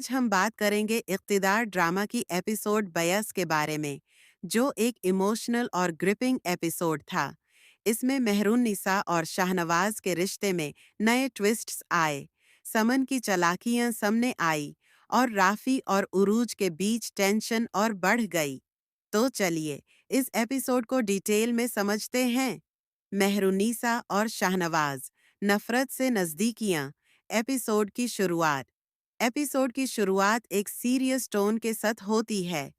आज हम बात करेंगे इक़्तिदार ड्रामा की एपिसोड 42 के बारे में, जो एक इमोशनल और ग्रिपिंग एपिसोड था। इसमें मेहरुन्निसा और शाहनवाज के रिश्ते में नए ट्विस्ट्स आए, समन की चालाकियां सामने आई और राफी और उरूज के बीच टेंशन और बढ़ गई। तो चलिए इस एपिसोड को डिटेल में समझते हैं। मेहरुन्निसा और शाहनवाज, नफरत से नज़दीकियां। एपिसोड की शुरुआत एक सीरियस टोन के साथ होती है।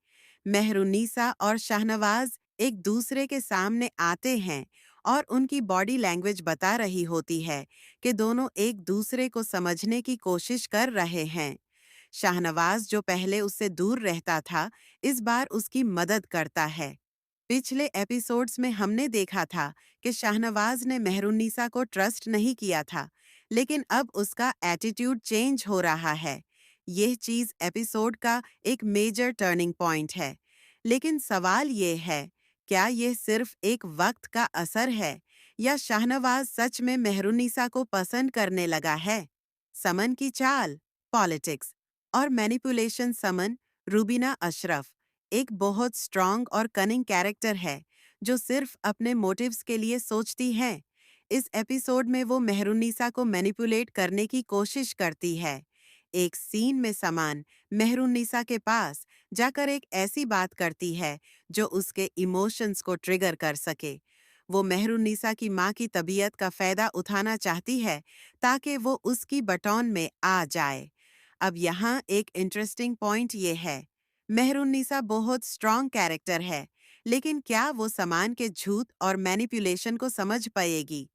मेहरुन्निसा और शाहनवाज एक दूसरे के सामने आते हैं और उनकी बॉडी लैंग्वेज बता रही होती है कि दोनों एक दूसरे को समझने की कोशिश कर रहे हैं। शाहनवाज, जो पहले उससे दूर रहता था, इस बार उसकी मदद करता है। पिछले एपिसोड्स में हमने देखा था कि शाहनवाज ने मेहरुन्निसा को ट्रस्ट नहीं किया था, लेकिन अब उसका एटीट्यूड चेंज हो रहा है। यह चीज़ एपिसोड का एक मेजर टर्निंग पॉइंट है। लेकिन सवाल ये है, क्या यह सिर्फ एक वक्त का असर है या शाहनवाज सच में मेहरुन्निसा को पसंद करने लगा है? समन की चाल, पॉलिटिक्स और मैनिपुलेशन। समन, रूबीना अशरफ, एक बहुत स्ट्रॉन्ग और कनिंग कैरेक्टर है जो सिर्फ अपने मोटिव्स के लिए सोचती है। इस एपिसोड में वो मेहरुन्निसा को मैनिपुलेट करने की कोशिश करती है। एक सीन में समान मेहरुन्निसा के पास जाकर एक ऐसी बात करती है जो उसके इमोशंस को ट्रिगर कर सके। वो मेहरुन्निसा की माँ की तबीयत का फ़ायदा उठाना चाहती है ताकि वो उसकी बटौन में आ जाए। अब यहाँ एक इंटरेस्टिंग पॉइंट ये है, मेहरुन्निसा बहुत स्ट्रॉन्ग कैरेक्टर है, लेकिन क्या वो समान के झूठ और मैनिपुलेशन को समझ पाएगी?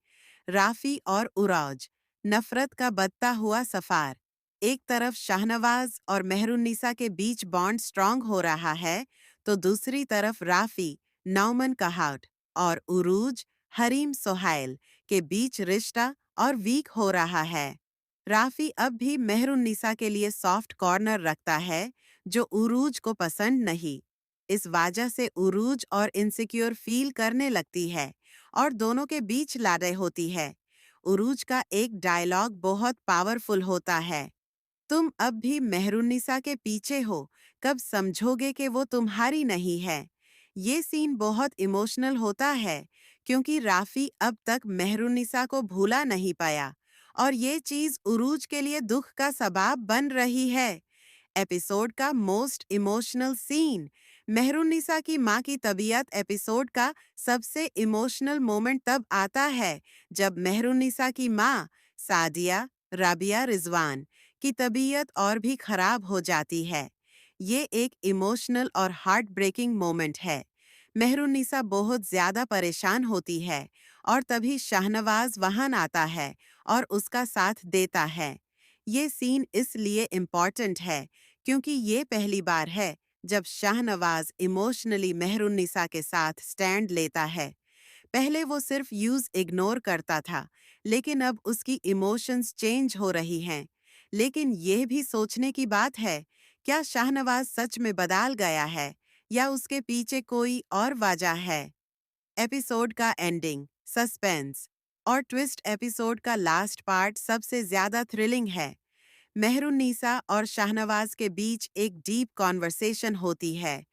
राफी और उराज, नफरत का बढ़ता हुआ सफार। एक तरफ शाहनवाज और मेहरुन्निसा के बीच बॉन्ड स्ट्रॉन्ग हो रहा है, तो दूसरी तरफ राफी, नौमन कहाट और उरूज, हरीम सोहाइल के बीच रिश्ता और वीक हो रहा है। राफी अब भी मेहरुन्निसा के लिए सॉफ्ट कॉर्नर रखता है, जो उरूज को पसंद नहीं। इस वजह से उरूज और इनसिक्योर फील करने लगती है और दोनों के बीच लड़ाई होती है। उरूज का एक डायलॉग बहुत पावरफुल होता है, तुम अब भी मेहरुन्निसा के पीछे हो, कब समझोगे कि वो तुम्हारी नहीं है? ये सीन बहुत इमोशनल होता है क्योंकि राफी अब तक मेहरुन्निसा को भूला नहीं पाया और ये चीज़ उरूज के लिए दुख का सबब बन रही है। एपिसोड का मोस्ट इमोशनल सीन, मेहरुन्निसा की माँ की तबीयत। एपिसोड का सबसे इमोशनल मोमेंट तब आता है जब मेहरुन्निसा की माँ, सादिया राबिया रिजवान, की तबीयत और भी खराब हो जाती है। ये एक इमोशनल और हार्ट ब्रेकिंग मोमेंट है। मेहरुन्निसा बहुत ज़्यादा परेशान होती है और तभी शाहनवाज वहाँ आता है और उसका साथ देता है। ये सीन इसलिए इम्पॉर्टेंट है क्योंकि ये पहली बार है जब शाहनवाज इमोशनली मेहरुन्निसा के साथ स्टैंड लेता है। पहले वो सिर्फ यूज इग्नोर करता था, लेकिन अब उसकी इमोशंस चेंज हो रही हैं। लेकिन यह भी सोचने की बात है, क्या शाहनवाज सच में बदल गया है या उसके पीछे कोई और वजह है? एपिसोड का एंडिंग, सस्पेंस और ट्विस्ट। एपिसोड का लास्ट पार्ट सबसे ज्यादा थ्रिलिंग है। मेहरुन्निसा और शाहनवाज के बीच एक डीप कॉन्वर्सेशन होती है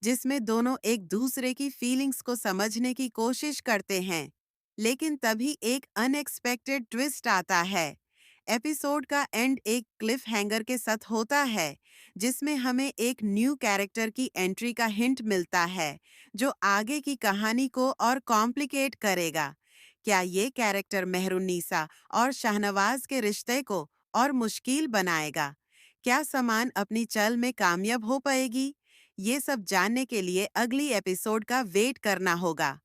जिसमें दोनों एक दूसरे की फीलिंग्स को समझने की कोशिश करते हैं, लेकिन तभी एक अनएक्सपेक्टेड ट्विस्ट आता है। एपिसोड का एंड एक क्लिफ हैंगर के साथ होता है जिसमें हमें एक न्यू कैरेक्टर की एंट्री का हिंट मिलता है जो आगे की कहानी को और कॉम्प्लिकेट करेगा। क्या ये कैरेक्टर मेहरुन्निसा और शाहनवाज के रिश्ते को और मुश्किल बनाएगा? क्या समान अपनी चल में कामयाब हो पाएगी? ये सब जानने के लिए अगली एपिसोड का वेट करना होगा।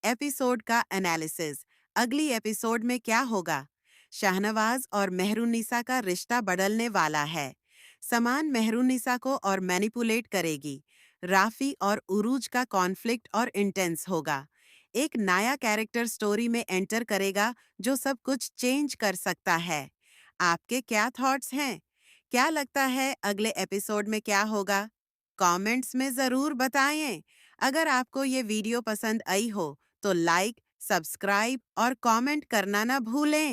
एपिसोड का एनालिसिस, अगली एपिसोड में क्या होगा? शाहनवाज और मेहरुन्निसा का रिश्ता बदलने वाला है। समान मेहरुन्निसा को और मैनिपुलेट करेगी। राफी और उरूज का कॉन्फ्लिक्ट और इंटेंस होगा। एक नया कैरेक्टर स्टोरी में एंटर करेगा जो सब कुछ चेंज कर सकता है। आपके क्या थॉट्स हैं? क्या लगता है अगले एपिसोड में क्या होगा? कमेंट्स में ज़रूर बताएं। अगर आपको ये वीडियो पसंद आई हो तो लाइक, सब्सक्राइब और कमेंट करना ना भूलें।